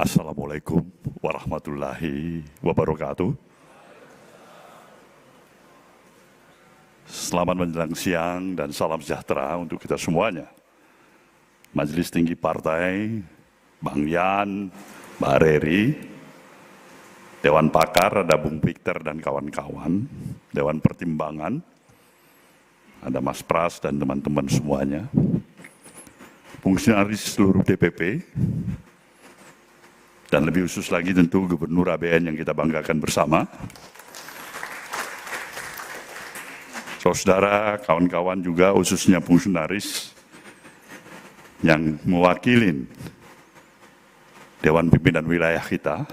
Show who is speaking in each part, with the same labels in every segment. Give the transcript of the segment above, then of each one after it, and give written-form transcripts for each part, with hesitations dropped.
Speaker 1: Assalamualaikum warahmatullahi wabarakatuh. Selamat menjelang siang dan salam sejahtera untuk kita semuanya. Majelis Tinggi Partai, Bang Yan, Mbak Reri, Dewan Pakar, ada Bung Victor dan kawan-kawan, Dewan Pertimbangan, ada Mas Pras dan teman-teman semuanya, fungsionaris seluruh DPP, dan lebih khusus lagi tentu Gubernur ABN yang kita banggakan bersama. Saudara, kawan-kawan juga khususnya fungsionaris yang mewakili Dewan Pimpinan Wilayah kita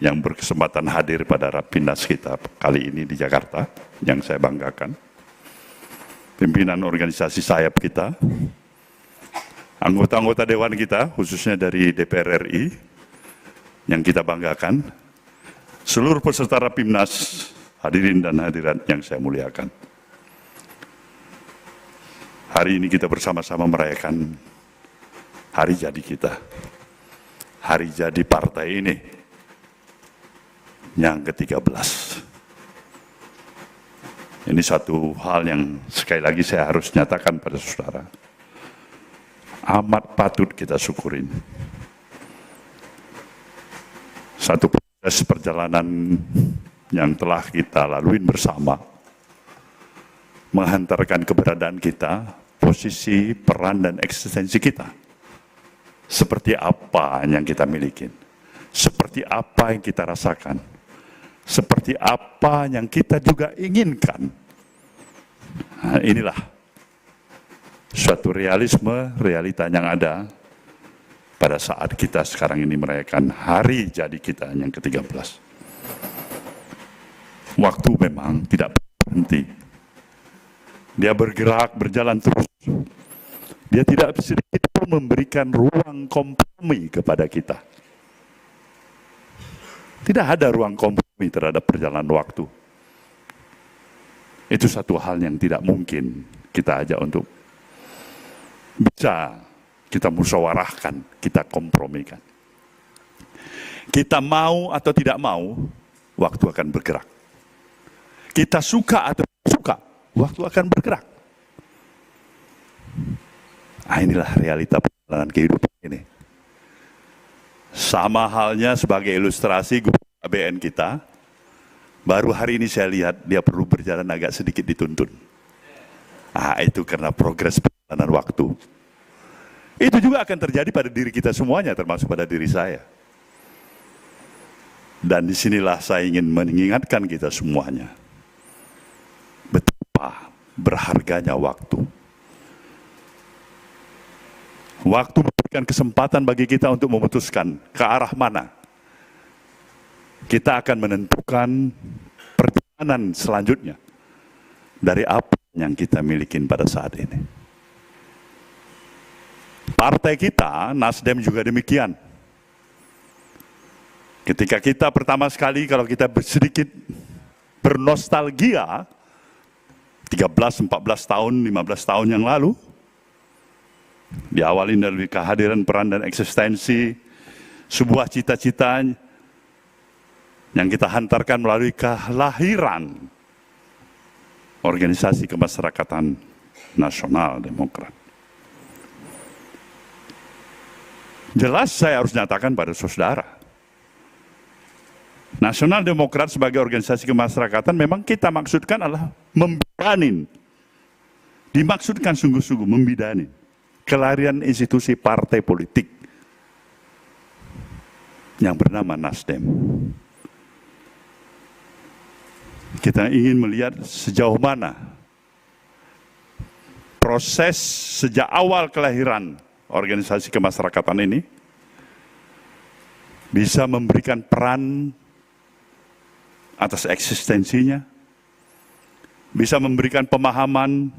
Speaker 1: yang berkesempatan hadir pada Rapimnas kita kali ini di Jakarta, yang saya banggakan. Pimpinan organisasi sayap kita, anggota-anggota Dewan kita, khususnya dari DPR RI, yang kita banggakan, seluruh peserta Rapimnas, hadirin dan hadirat yang saya muliakan. Hari ini kita bersama-sama merayakan hari jadi kita, hari jadi partai ini, yang ke-13. Ini satu hal yang sekali lagi saya harus nyatakan pada saudara, amat patut kita syukurin. Satu proses perjalanan yang telah kita lalui bersama, menghantarkan keberadaan kita, posisi, peran, dan eksistensi kita. Seperti apa yang kita miliki, seperti apa yang kita rasakan, seperti apa yang kita juga inginkan. Nah, inilah suatu realisme, realita yang ada pada saat kita sekarang ini merayakan hari jadi kita yang ke-13. Waktu memang tidak berhenti. Dia bergerak, berjalan terus. Dia tidak sedikit pun memberikan ruang kompromi kepada kita. Tidak ada ruang kompromi terhadap perjalanan waktu. Itu satu hal yang tidak mungkin kita ajak untuk bisa kita musyawarahkan, kita kompromikan. Kita mau atau tidak mau, waktu akan bergerak. Kita suka atau tidak suka, waktu akan bergerak. Nah, inilah realita perjalanan kehidupan ini. Sama halnya sebagai ilustrasi Gubernur ABN kita, baru hari ini saya lihat dia perlu berjalan agak sedikit dituntun. Itu karena progres perjalanan waktu. Itu juga akan terjadi pada diri kita semuanya, termasuk pada diri saya. Dan disinilah saya ingin mengingatkan kita semuanya, betapa berharganya waktu. Waktu memberikan kesempatan bagi kita untuk memutuskan ke arah mana kita akan menentukan perjalanan selanjutnya dari apa yang kita miliki pada saat ini. Partai kita, Nasdem, juga demikian. Ketika kita pertama sekali, kalau kita sedikit bernostalgia, 13, 14 tahun, 15 tahun yang lalu, diawali dari kehadiran, peran, dan eksistensi sebuah cita-cita yang kita hantarkan melalui kelahiran Organisasi Kemasyarakatan Nasional Demokrat. Jelas saya harus nyatakan pada saudara, Nasional Demokrat sebagai organisasi kemasyarakatan memang kita maksudkan adalah membidanin, dimaksudkan sungguh-sungguh membidanin kelahiran institusi partai politik yang bernama Nasdem. Kita ingin melihat sejauh mana proses sejak awal kelahiran organisasi kemasyarakatan ini bisa memberikan peran atas eksistensinya, bisa memberikan pemahaman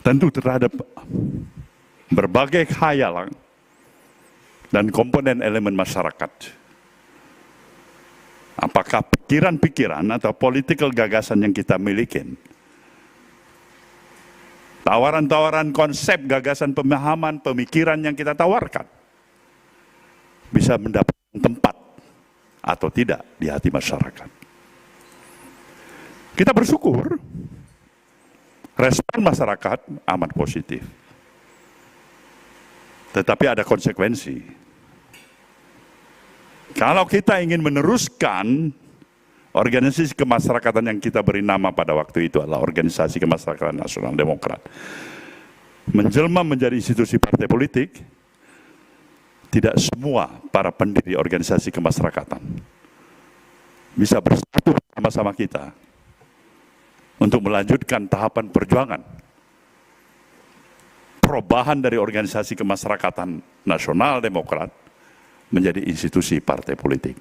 Speaker 1: tentu terhadap berbagai khayalan dan komponen elemen masyarakat. Apakah pikiran-pikiran atau political gagasan yang kita miliki, tawaran-tawaran konsep, gagasan, pemahaman, pemikiran yang kita tawarkan, bisa mendapatkan tempat atau tidak di hati masyarakat. Kita bersyukur respon masyarakat amat positif. Tetapi ada konsekuensi. Kalau kita ingin meneruskan organisasi kemasyarakatan yang kita beri nama pada waktu itu adalah Organisasi Kemasyarakatan Nasional Demokrat, menjelma menjadi institusi partai politik, tidak semua para pendiri organisasi kemasyarakatan bisa bersatu sama-sama kita untuk melanjutkan tahapan perjuangan perubahan dari Organisasi Kemasyarakatan Nasional Demokrat menjadi institusi partai politik.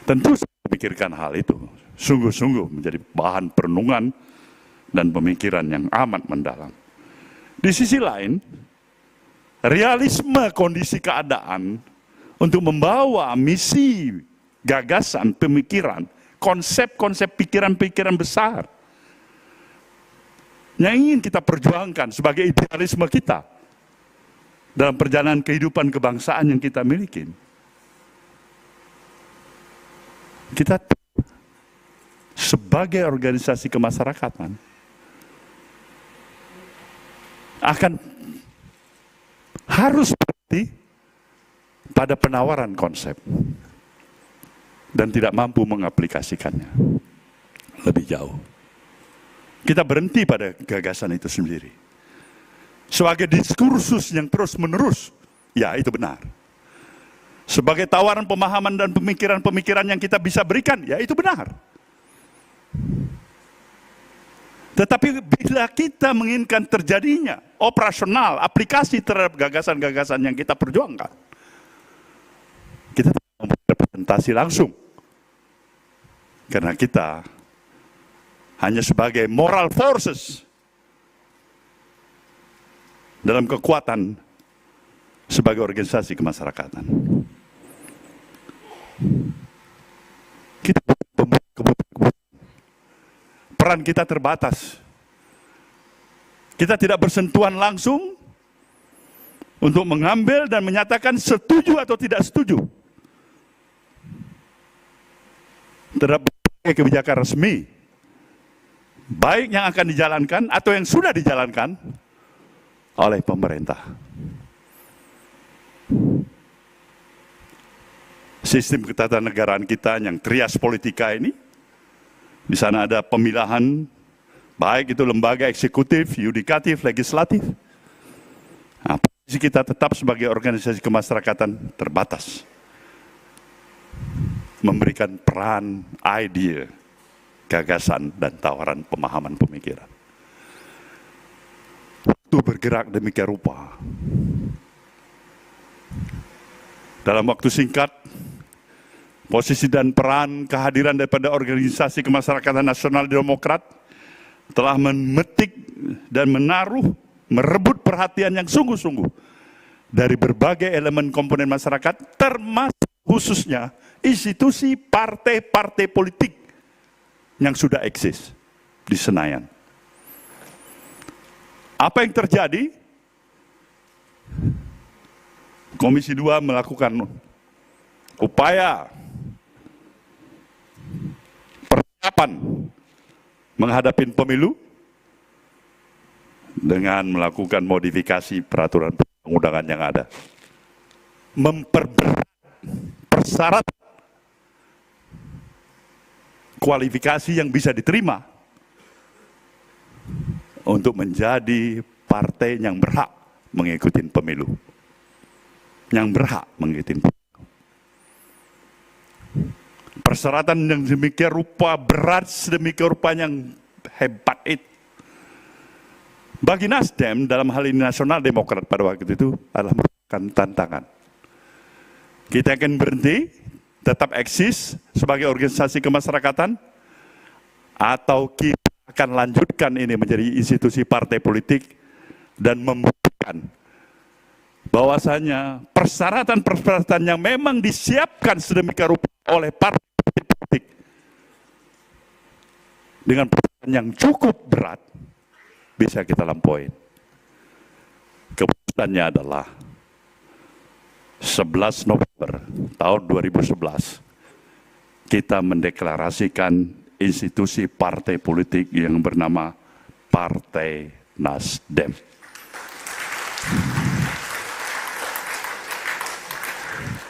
Speaker 1: Tentu saya memikirkan hal itu, sungguh-sungguh menjadi bahan perenungan dan pemikiran yang amat mendalam. Di sisi lain, realisme kondisi keadaan untuk membawa misi, gagasan, pemikiran, konsep-konsep pikiran-pikiran besar yang ingin kita perjuangkan sebagai idealisme kita dalam perjalanan kehidupan kebangsaan yang kita miliki. Kita sebagai organisasi kemasyarakatan akan harus berhenti pada penawaran konsep dan tidak mampu mengaplikasikannya lebih jauh. Kita berhenti pada gagasan itu sendiri. Sebagai diskursus yang terus-menerus, ya itu benar. Sebagai tawaran pemahaman dan pemikiran-pemikiran yang kita bisa berikan, ya itu benar. Tetapi bila kita menginginkan terjadinya operasional, aplikasi terhadap gagasan-gagasan yang kita perjuangkan, kita tidak mempunyai representasi langsung. Karena kita hanya sebagai moral forces dalam kekuatan sebagai organisasi kemasyarakatan. Kita peran kita terbatas. Kita tidak bersentuhan langsung untuk mengambil dan menyatakan setuju atau tidak setuju terhadap kebijakan resmi, baik yang akan dijalankan atau yang sudah dijalankan oleh pemerintah. Sistem ketatanegaraan kita yang trias politika ini, di sana ada pemilahan, baik itu lembaga eksekutif, yudikatif, legislatif. Nah, posisi kita tetap sebagai organisasi kemasyarakatan terbatas, memberikan peran, ide, gagasan, dan tawaran pemahaman pemikiran. Waktu bergerak demikian rupa. Dalam waktu singkat, posisi dan peran kehadiran daripada organisasi kemasyarakatan nasional Demokrat telah memetik dan merebut perhatian yang sungguh-sungguh dari berbagai elemen komponen masyarakat, termasuk khususnya institusi partai-partai politik yang sudah eksis di Senayan. Apa yang terjadi? Komisi 2 melakukan upaya persiapan menghadapi pemilu dengan melakukan modifikasi peraturan perundang-undangan yang ada, memperberat persyarat kualifikasi yang bisa diterima untuk menjadi partai yang berhak mengikuti pemilu, yang berhak mengikuti pemilu. Persyaratan yang demikian rupa berat, sedemikian rupa yang hebat itu, bagi Nasdem dalam hal ini Nasional Demokrat pada waktu itu adalah merupakan tantangan. Kita akan berhenti, tetap eksis sebagai organisasi kemasyarakatan, atau kita akan lanjutkan ini menjadi institusi partai politik dan membuktikan bahwasanya persyaratan-persyaratan yang memang disiapkan sedemikian rupa oleh partai politik dengan persyaratan yang cukup berat bisa kita lampaui. Keputusannya adalah 11 November tahun 2011, kita mendeklarasikan institusi partai politik yang bernama Partai Nasdem.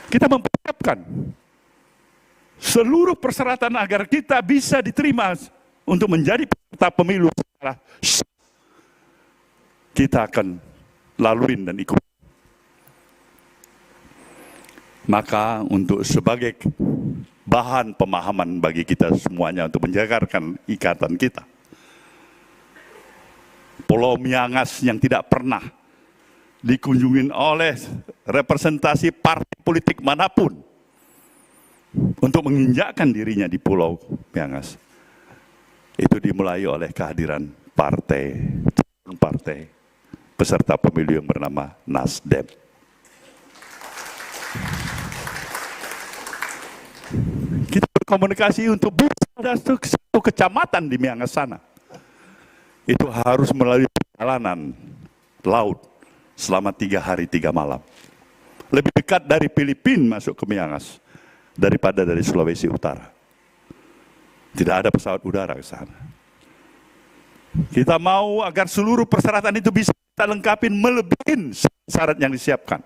Speaker 1: Kita mempersiapkan seluruh persyaratan agar kita bisa diterima untuk menjadi peserta pemilu secara sah. Kita akan laluin dan ikut. Maka untuk sebagai bahan pemahaman bagi kita semuanya untuk menjagarkan ikatan kita, Pulau Miangas yang tidak pernah dikunjungi oleh representasi partai politik manapun untuk menginjakkan dirinya di Pulau Miangas, itu dimulai oleh kehadiran partai peserta pemilu yang bernama Nasdem. Kita berkomunikasi untuk bisa ada satu kecamatan di Miangas sana. Itu harus melalui perjalanan laut selama 3 hari 3 malam. Lebih dekat dari Filipina masuk ke Miangas daripada dari Sulawesi Utara. Tidak ada pesawat udara ke sana. Kita mau agar seluruh persyaratan itu bisa kita lengkapi melebihi syarat yang disiapkan.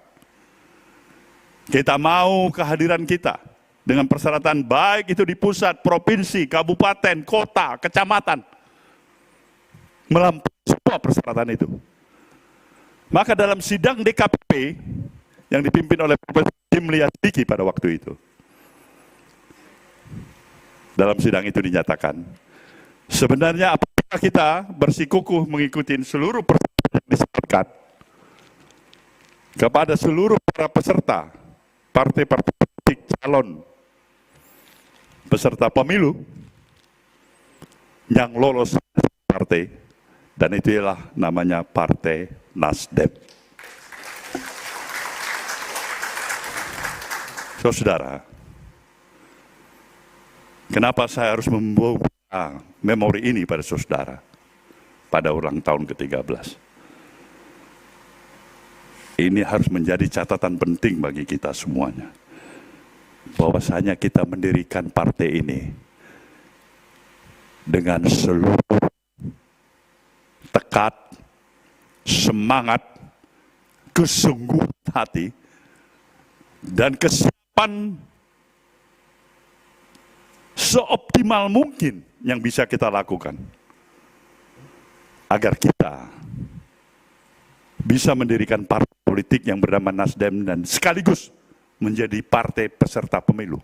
Speaker 1: Kita mau kehadiran kita dengan persyaratan baik itu di pusat, provinsi, kabupaten, kota, kecamatan, melampaui semua persyaratan itu. Maka dalam sidang DKPP yang dipimpin oleh Profesor Jimli Asdiki pada waktu itu, dalam sidang itu dinyatakan, sebenarnya apabila kita bersikukuh mengikuti seluruh persyaratan yang disebutkan kepada seluruh para peserta partai-partai politik calon peserta pemilu yang lolos partai, dan itulah namanya Partai Nasdem. Saudara, kenapa saya harus membawa memori ini pada saudara pada ulang tahun ke-13? Ini harus menjadi catatan penting bagi kita semuanya. Bahwasanya kita mendirikan partai ini dengan seluruh tekad, semangat, kesungguhan hati, dan kesiapan seoptimal mungkin yang bisa kita lakukan agar kita bisa mendirikan partai politik yang bernama Nasdem dan sekaligus menjadi partai peserta pemilu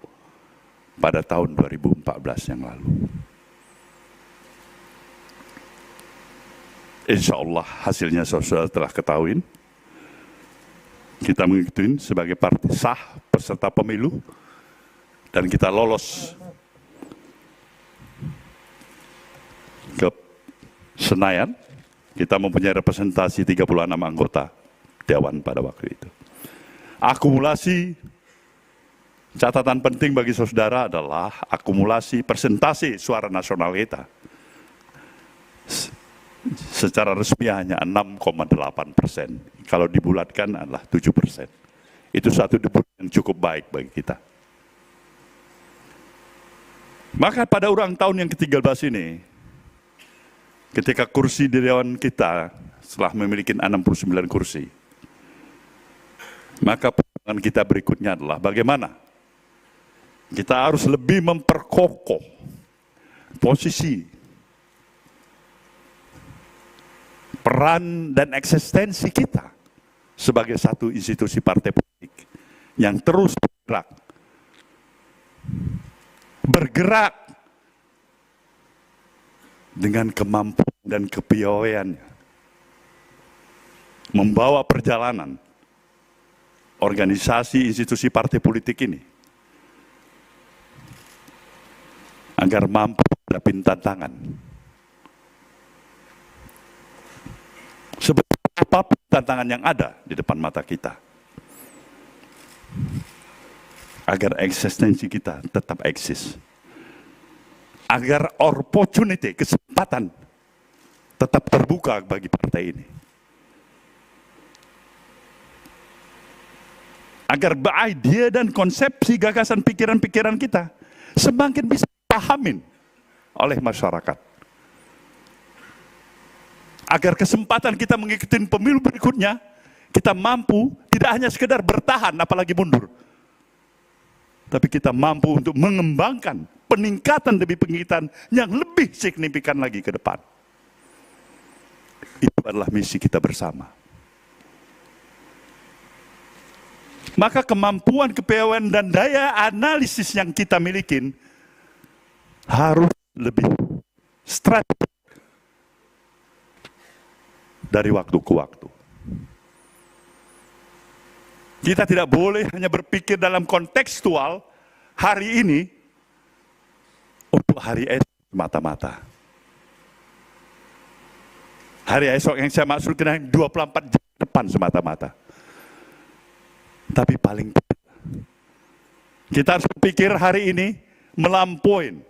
Speaker 1: pada tahun 2014 yang lalu. Insya Allah hasilnya saudara telah ketahui. Kita mengikuti sebagai partai sah peserta pemilu dan kita lolos ke Senayan. Kita mempunyai representasi 36 anggota Dewan pada waktu itu. Akumulasi, catatan penting bagi saudara adalah akumulasi persentase suara nasional kita. Secara resmi hanya 6,8%. Kalau dibulatkan adalah 7%. Itu satu debut yang cukup baik bagi kita. Maka pada ulang tahun yang ke-13 ini, ketika kursi di Dewan kita setelah memiliki 69 kursi, maka perjuangan kita berikutnya adalah bagaimana kita harus lebih memperkokoh posisi, peran dan eksistensi kita sebagai satu institusi partai politik yang terus bergerak dengan kemampuan dan kepiawaiannya membawa perjalanan organisasi institusi partai politik ini agar mampu menghadapi tantangan sebesar apapun tantangan yang ada di depan mata kita, agar eksistensi kita tetap eksis, agar opportunity, kesempatan tetap terbuka bagi partai ini. Agar ide dan konsepsi, gagasan, pikiran-pikiran kita semakin bisa dipahamin oleh masyarakat. Agar kesempatan kita mengikuti pemilu berikutnya, kita mampu tidak hanya sekedar bertahan apalagi mundur, tapi kita mampu untuk mengembangkan peningkatan demi peningkatan yang lebih signifikan lagi ke depan. Itu adalah misi kita bersama. Maka kemampuan, kepiawaian, dan daya analisis yang kita miliki harus lebih strategis dari waktu ke waktu. Kita tidak boleh hanya berpikir dalam kontekstual hari ini untuk hari esok semata-mata. Hari esok yang saya maksudkan 24 jam depan semata-mata. Tapi paling tidak, kita harus berpikir hari ini melampaui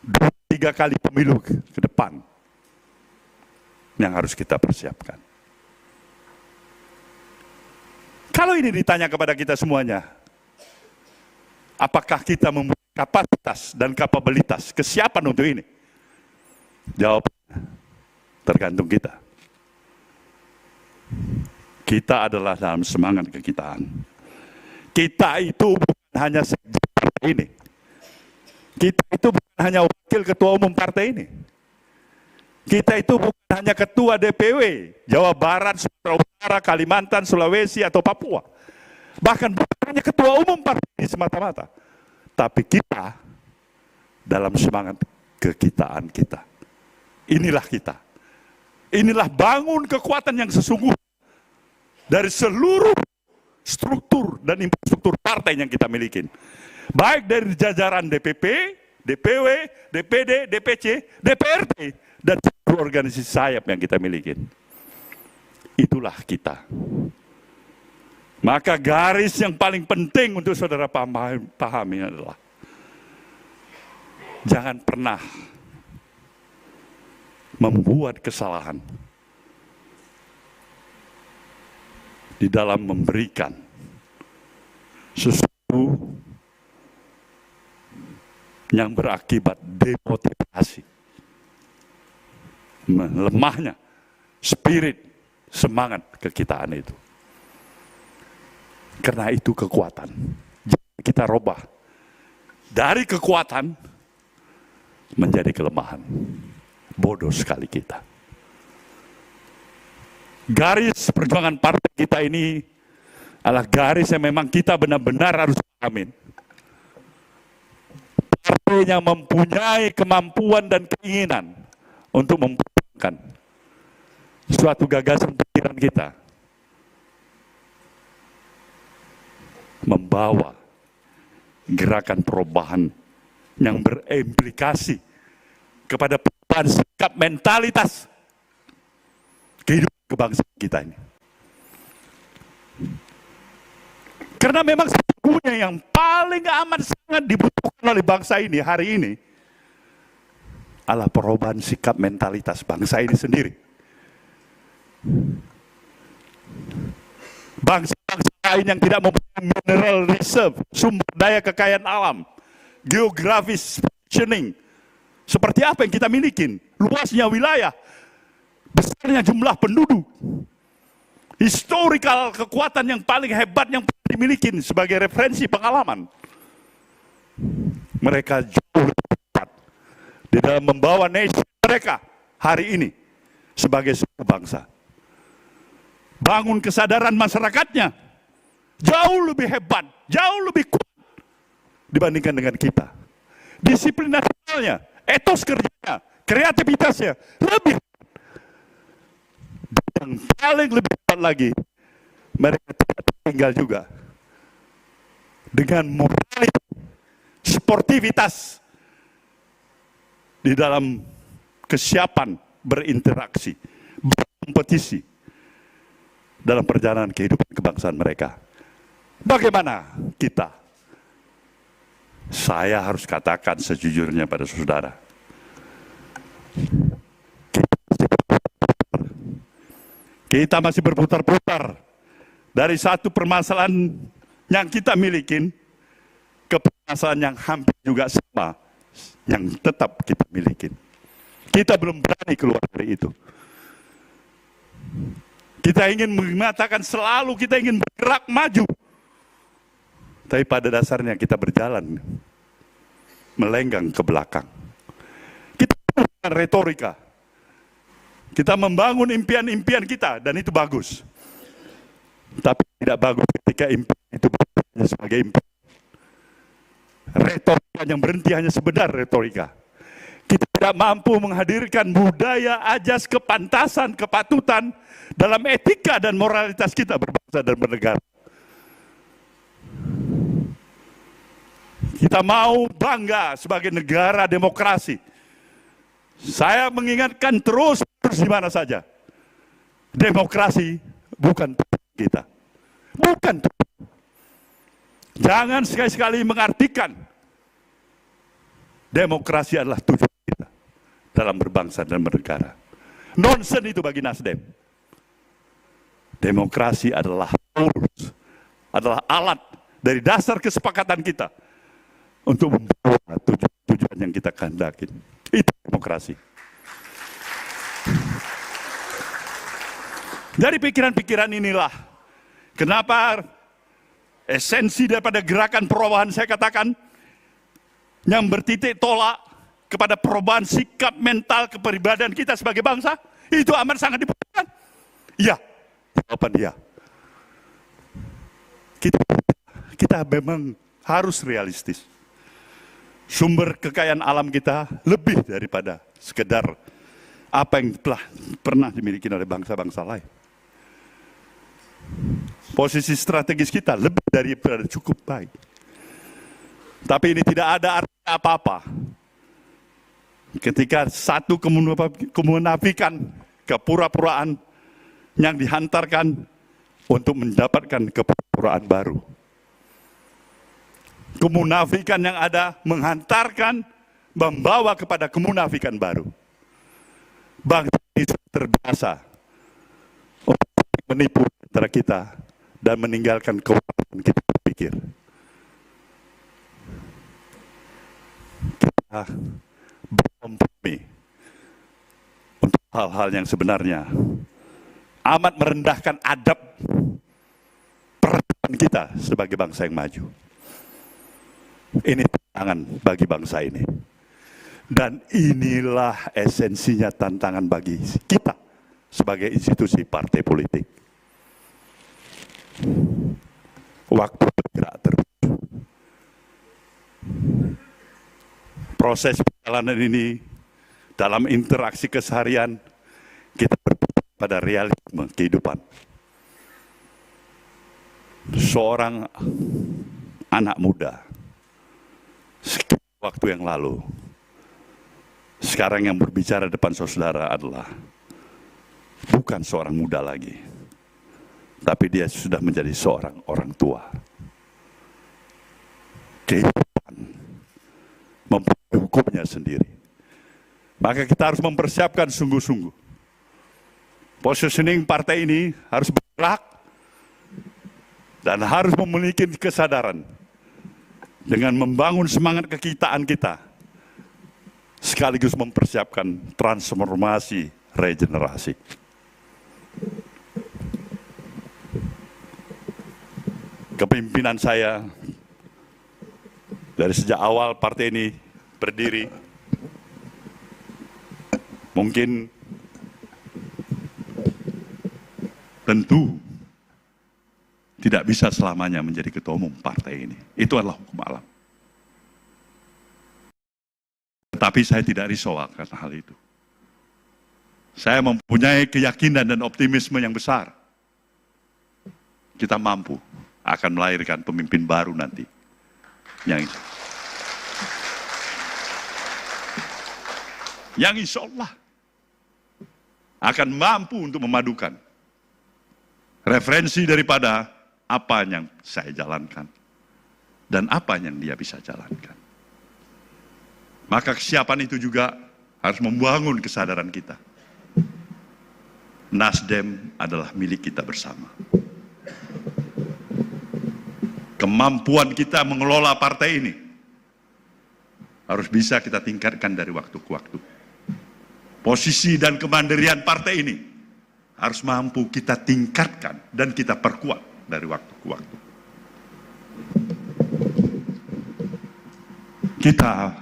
Speaker 1: 2-3 kali pemilu ke depan yang harus kita persiapkan. Kalau ini ditanya kepada kita semuanya, apakah kita mempunyai kapasitas dan kapabilitas, kesiapan untuk ini? Jawabannya tergantung kita. Kita adalah dalam semangat kekitaan. Kita itu bukan hanya sekjen partai ini. Kita itu bukan hanya wakil ketua umum partai ini. Kita itu bukan hanya ketua DPW Jawa Barat, Sumatera Utara, Kalimantan, Sulawesi, atau Papua. Bahkan bukan hanya ketua umum partai ini semata-mata. Tapi kita dalam semangat kekitaan kita. Inilah kita. Inilah bangun kekuatan yang sesungguhnya dari seluruh struktur dan infrastruktur partai yang kita miliki. Baik dari jajaran DPP, DPW, DPD, DPC, DPRD, dan seluruh organisasi sayap yang kita miliki. Itulah kita. Maka garis yang paling penting untuk saudara pahami adalah jangan pernah membuat kesalahan di dalam memberikan sesuatu yang berakibat demotivasi, melemahnya spirit, semangat kekitaan itu. Karena itu kekuatan. Jadi kita robah dari kekuatan menjadi kelemahan. Bodoh sekali kita. Garis perjuangan partai kita ini adalah garis yang memang kita benar-benar harus pahamin. Partai yang mempunyai kemampuan dan keinginan untuk memperjuangkan suatu gagasan pikiran kita, membawa gerakan perubahan yang berimplikasi kepada perubahan sikap mentalitas kehidupan kebangsaan kita ini. Karena memang sesungguhnya yang paling amat sangat dibutuhkan oleh bangsa ini hari ini adalah perubahan sikap mentalitas bangsa ini sendiri. Bangsa-bangsa lain yang tidak mempunyai mineral reserve, sumber daya kekayaan alam, geografis positioning, seperti apa yang kita miliki, luasnya wilayah, besarnya jumlah penduduk, historical kekuatan yang paling hebat yang pernah dimiliki sebagai referensi pengalaman. Mereka jauh lebih cepat di dalam membawa nation mereka hari ini sebagai suatu bangsa. Bangun kesadaran masyarakatnya jauh lebih hebat, jauh lebih kuat dibandingkan dengan kita. Disiplin nasionalnya, etos kerjanya, kreativitasnya lebih hebat. Dan yang paling lebih hebat lagi, mereka tidak tinggal juga dengan moralitas, sportivitas di dalam kesiapan berinteraksi, berkompetisi dalam perjalanan kehidupan kebangsaan mereka. Bagaimana kita? Saya harus katakan sejujurnya pada saudara, kita masih berputar-putar dari satu permasalahan yang kita milikin ke permasalahan yang hampir juga sama yang tetap kita milikin. Kita belum berani keluar dari itu. Kita ingin mengatakan selalu kita ingin bergerak maju. Tapi pada dasarnya kita berjalan melenggang ke belakang. Kita menggunakan retorika. Kita membangun impian-impian kita dan itu bagus. Tapi tidak bagus ketika impian itu hanya sebagai impian. Retorika yang berhenti hanya sekedar retorika. Kita tidak mampu menghadirkan budaya, ajas, kepantasan, kepatutan dalam etika dan moralitas kita berbangsa dan bernegara. Kita mau bangga sebagai negara demokrasi. Saya mengingatkan terus di mana saja. Demokrasi bukan kita. Bukan. Jangan sekali-sekali mengartikan demokrasi adalah tujuan kita dalam berbangsa dan bernegara. Nonsen itu bagi Nasdem. Demokrasi adalah tools, adalah alat dari dasar kesepakatan kita untuk membawa tujuan yang kita kehendaki. Itu demokrasi. Dari pikiran-pikiran inilah kenapa esensi daripada gerakan perubahan saya katakan yang bertitik tolak kepada perubahan sikap mental kepribadian kita sebagai bangsa, itu amat sangat dibutuhkan. Iya, jawaban iya. Kita memang harus realistis. Sumber kekayaan alam kita lebih daripada sekedar apa yang telah pernah dimiliki oleh bangsa-bangsa lain. Posisi strategis kita lebih daripada cukup baik. Tapi ini tidak ada arti apa-apa ketika satu kemunafikan, kepura-puraan yang dihantarkan untuk mendapatkan kepura-puraan baru. Kemunafikan yang ada menghantarkan, membawa kepada kemunafikan baru. Bangsa ini terbiasa untuk menipu antara kita dan meninggalkan kewarasan kita berpikir. Kita berkompromi untuk hal-hal yang sebenarnya amat merendahkan adab peradaban kita sebagai bangsa yang maju. Ini tantangan bagi bangsa ini. Dan inilah esensinya tantangan bagi kita sebagai institusi partai politik. Waktu bergerak terus. Proses perjalanan ini dalam interaksi keseharian kita berpikir pada realisme kehidupan. Seorang anak muda waktu yang lalu, sekarang yang berbicara depan saudara adalah bukan seorang muda lagi, tapi dia sudah menjadi seorang orang tua. Kehidupan mempunyai hukumnya sendiri. Maka kita harus mempersiapkan sungguh-sungguh. Positioning partai ini harus bergerak dan harus memiliki kesadaran dengan membangun semangat kekitaan kita, sekaligus mempersiapkan transformasi regenerasi. Kepemimpinan saya dari sejak awal partai ini berdiri, mungkin tentu tidak bisa selamanya menjadi ketua umum partai ini. Itu adalah hukum alam. Tetapi saya tidak risau akan hal itu. Saya mempunyai keyakinan dan optimisme yang besar. Kita mampu akan melahirkan pemimpin baru nanti. Yang insya Allah akan mampu untuk memadukan referensi daripada apa yang saya jalankan dan apa yang dia bisa jalankan. Maka kesiapan itu juga harus membangun kesadaran kita. Nasdem adalah milik kita bersama. Kemampuan kita mengelola partai ini harus bisa kita tingkatkan dari waktu ke waktu. Posisi dan kemandirian partai ini harus mampu kita tingkatkan dan kita perkuat dari waktu ke waktu. Kita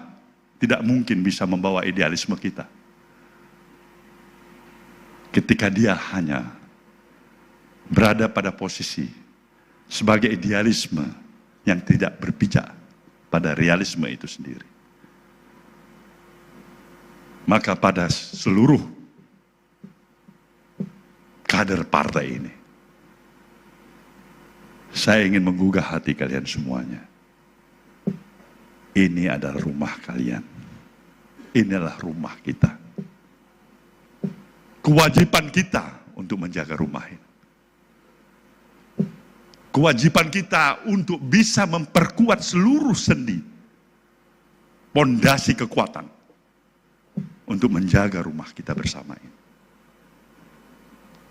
Speaker 1: tidak mungkin bisa membawa idealisme kita ketika dia hanya berada pada posisi sebagai idealisme yang tidak berpijak pada realisme itu sendiri. Maka pada seluruh kader partai ini, saya ingin menggugah hati kalian semuanya. Ini adalah rumah kalian. Inilah rumah kita. Kewajiban kita untuk menjaga rumah ini. Kewajiban kita untuk bisa memperkuat seluruh sendi, pondasi kekuatan, untuk menjaga rumah kita bersama ini.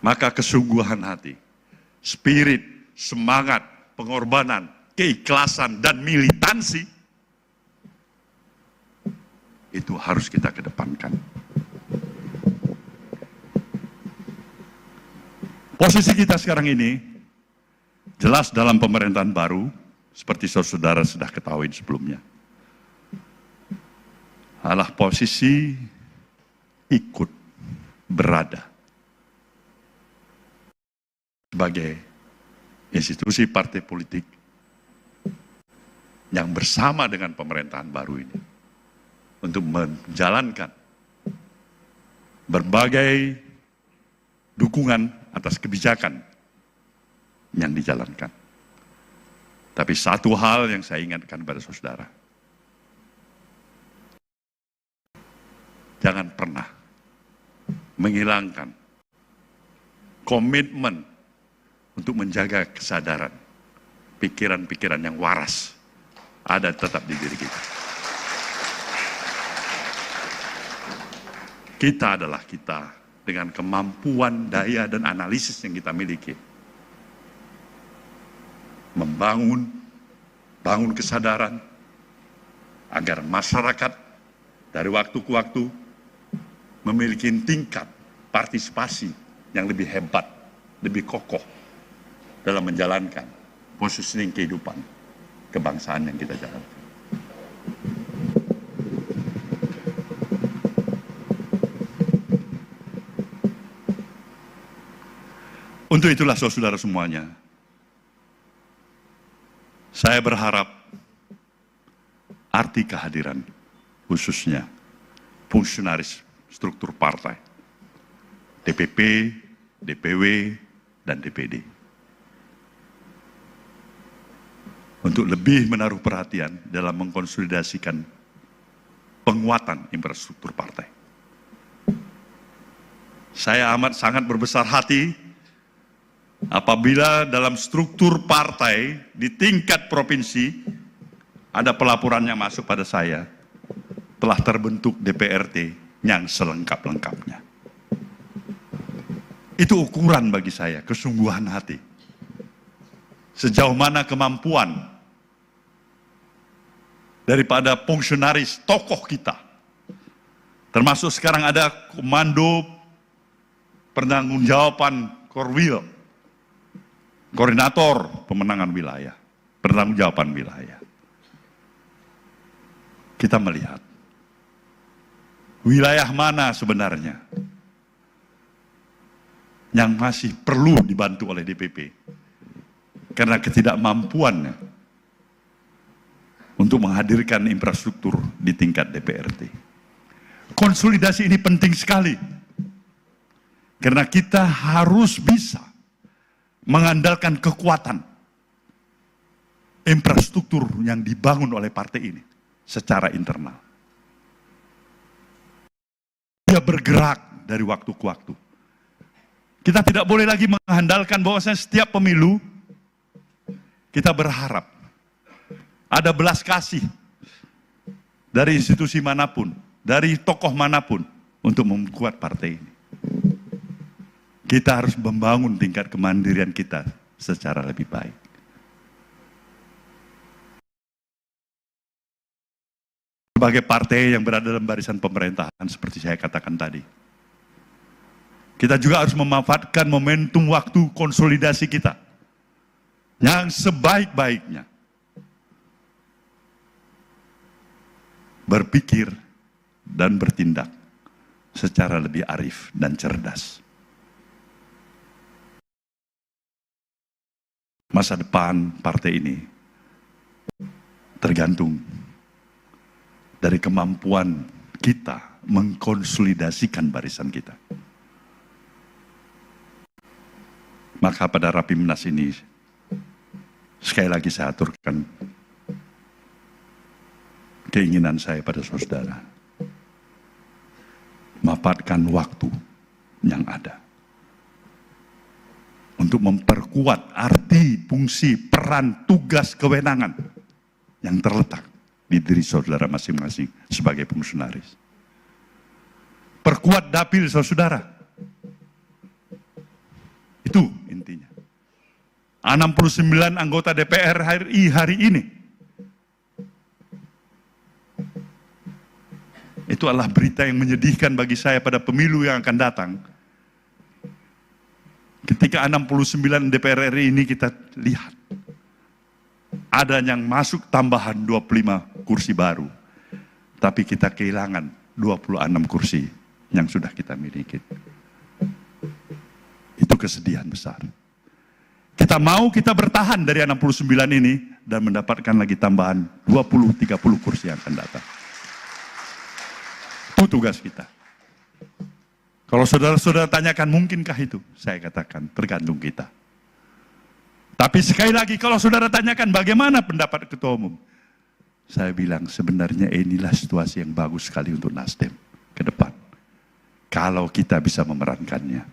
Speaker 1: Maka kesungguhan hati, spirit, semangat, pengorbanan, keikhlasan, dan militansi, itu harus kita kedepankan. Posisi kita sekarang ini jelas dalam pemerintahan baru, seperti saudara sudah ketahui sebelumnya, adalah posisi ikut berada sebagai institusi partai politik yang bersama dengan pemerintahan baru ini untuk menjalankan berbagai dukungan atas kebijakan yang dijalankan. Tapi satu hal yang saya ingatkan pada saudara, jangan pernah menghilangkan komitmen untuk menjaga kesadaran, pikiran-pikiran yang waras ada tetap di diri kita. Kita adalah kita dengan kemampuan, daya, dan analisis yang kita miliki. Bangun kesadaran agar masyarakat dari waktu ke waktu memiliki tingkat partisipasi yang lebih hebat, lebih kokoh dalam menjalankan positioning kehidupan kebangsaan yang kita jalankan. Untuk itulah saudara semuanya, saya berharap arti kehadiran khususnya fungsionaris struktur partai, DPP, DPW, dan DPD, untuk lebih menaruh perhatian dalam mengkonsolidasikan penguatan infrastruktur partai. Saya amat sangat berbesar hati apabila dalam struktur partai di tingkat provinsi ada pelaporan yang masuk pada saya, telah terbentuk DPRT yang selengkap-lengkapnya. Itu ukuran bagi saya, kesungguhan hati. Sejauh mana kemampuan daripada fungsionaris tokoh kita, termasuk sekarang ada komando pertanggungjawaban Korwil, koordinator pemenangan wilayah, pertanggungjawaban wilayah. Kita melihat wilayah mana sebenarnya yang masih perlu dibantu oleh DPP karena ketidakmampuannya untuk menghadirkan infrastruktur di tingkat DPRT. Konsolidasi ini penting sekali karena kita harus bisa mengandalkan kekuatan infrastruktur yang dibangun oleh partai ini secara internal. Dia bergerak dari waktu ke waktu. Kita tidak boleh lagi mengandalkan bahwasanya setiap pemilu kita berharap ada belas kasih dari institusi manapun, dari tokoh manapun untuk membuat partai ini. Kita harus membangun tingkat kemandirian kita secara lebih baik. sebagai partai yang berada dalam barisan pemerintahan seperti saya katakan tadi. Kita juga harus memanfaatkan momentum waktu konsolidasi kita yang sebaik-baiknya. Berpikir dan bertindak secara lebih arif dan cerdas. Masa depan partai ini tergantung dari kemampuan kita mengkonsolidasikan barisan kita. Maka pada Rapimnas ini, sekali lagi saya aturkan keinginan saya pada saudara, manfaatkan waktu yang ada untuk memperkuat arti, fungsi, peran, tugas, kewenangan yang terletak di diri saudara masing-masing sebagai fungsionaris. Perkuat dapil saudara. Itu intinya. 69 anggota DPR RI hari ini. Itu adalah berita yang menyedihkan bagi saya pada pemilu yang akan datang. Ketika 69 DPR RI ini kita lihat, ada yang masuk tambahan 25 kursi baru, tapi kita kehilangan 26 kursi yang sudah kita miliki. Itu kesedihan besar. Kita bertahan dari 69 ini dan mendapatkan lagi tambahan 20-30 kursi yang akan datang. Itu tugas kita. Kalau saudara-saudara tanyakan mungkinkah itu? Saya katakan tergantung kita. Tapi sekali lagi kalau saudara tanyakan bagaimana pendapat Ketua Umum? Saya bilang sebenarnya inilah situasi yang bagus sekali untuk Nasdem ke depan. Kalau kita bisa memerankannya.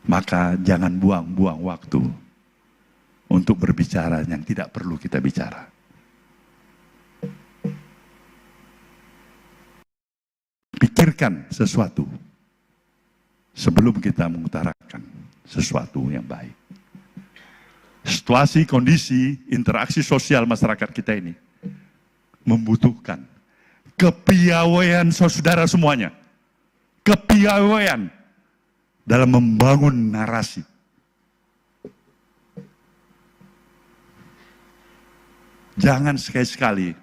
Speaker 1: Maka jangan buang-buang waktu untuk berbicara yang tidak perlu kita bicara. Pikirkan sesuatu sebelum kita mengutarakan sesuatu yang baik. Situasi, kondisi, interaksi sosial masyarakat kita ini membutuhkan kepiawaian saudara semuanya. Kepiawaian dalam membangun narasi. Jangan sekali-sekali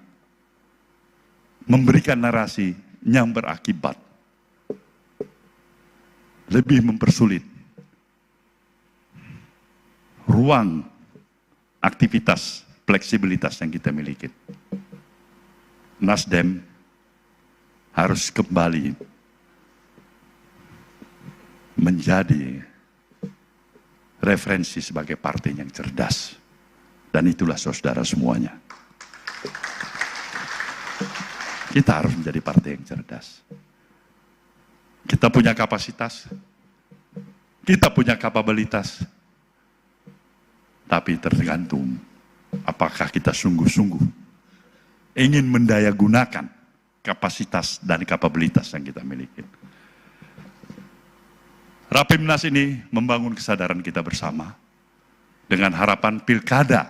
Speaker 1: memberikan narasi yang berakibat lebih mempersulit ruang aktivitas, fleksibilitas yang kita miliki. Nasdem harus kembali menjadi referensi sebagai partai yang cerdas. Dan itulah saudara semuanya. Kita harus menjadi partai yang cerdas. Kita punya kapasitas, kita punya kapabilitas, tapi tergantung apakah kita sungguh-sungguh ingin mendayagunakan kapasitas dan kapabilitas yang kita miliki. Rapimnas ini membangun kesadaran kita bersama dengan harapan pilkada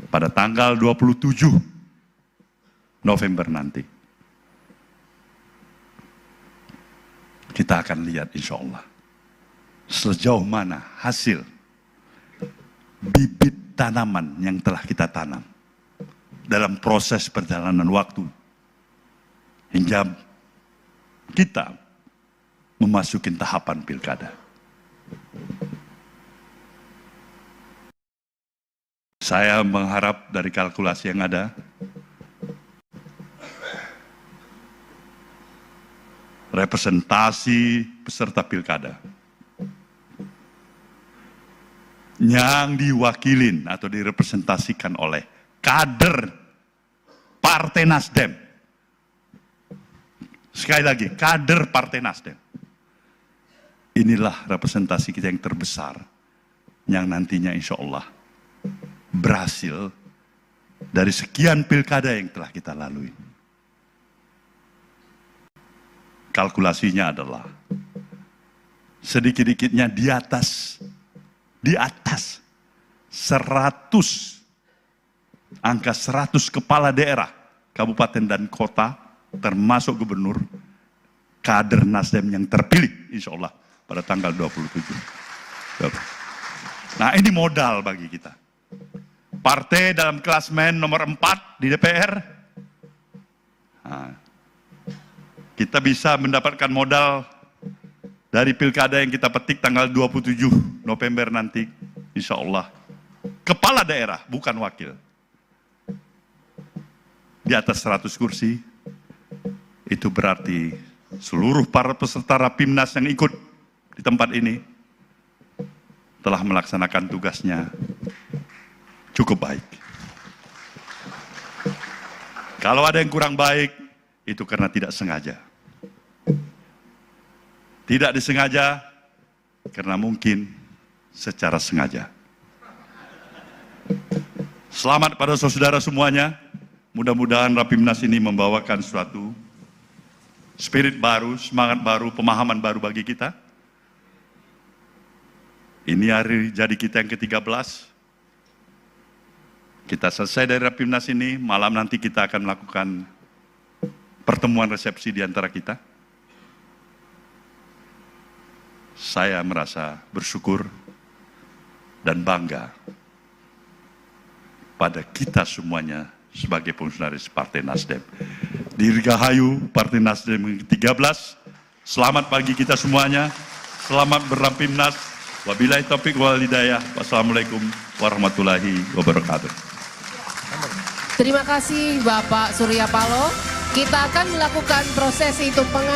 Speaker 1: pada tanggal 27 November nanti. Kita akan lihat insya Allah sejauh mana hasil bibit tanaman yang telah kita tanam dalam proses perjalanan waktu hingga kita memasuki tahapan pilkada. Saya mengharap dari kalkulasi yang ada, representasi peserta pilkada yang diwakilin atau direpresentasikan oleh kader Partai Nasdem. Sekali lagi, kader Partai Nasdem. Inilah representasi kita yang terbesar, yang nantinya insya Allah berhasil dari sekian pilkada yang telah kita lalui. Kalkulasinya adalah sedikit-dikitnya di atas 100 angka 100 kepala daerah, kabupaten dan kota, termasuk gubernur, kader Nasdem yang terpilih, insya Allah, pada tanggal 27. Nah, ini modal bagi kita. Partai dalam klasmen nomor 4 di DPR, nah, kita bisa mendapatkan modal dari pilkada yang kita petik tanggal 27 November nanti, insya Allah. Kepala daerah, bukan wakil. Di atas 100 kursi, itu berarti seluruh para peserta Rapimnas yang ikut di tempat ini telah melaksanakan tugasnya cukup baik. Kalau ada yang kurang baik, itu karena tidak sengaja. Tidak disengaja, karena mungkin secara sengaja. Selamat pada saudara semuanya. Mudah-mudahan Rapimnas ini membawakan suatu spirit baru, semangat baru, pemahaman baru bagi kita. Ini hari jadi kita yang ke-13. Kita selesai dari Rapimnas ini, malam nanti kita akan melakukan pertemuan resepsi di antara kita. Saya merasa bersyukur dan bangga pada kita semuanya sebagai fungsionaris Partai Nasdem. Dirgahayu Partai Nasdem yang ke-13. Selamat pagi kita semuanya. Selamat berrapimnas. Wabillahi taufiq wal hidayah. Wassalamualaikum warahmatullahi wabarakatuh.
Speaker 2: Terima kasih Bapak Surya Paloh. Kita akan melakukan prosesi tumpengan.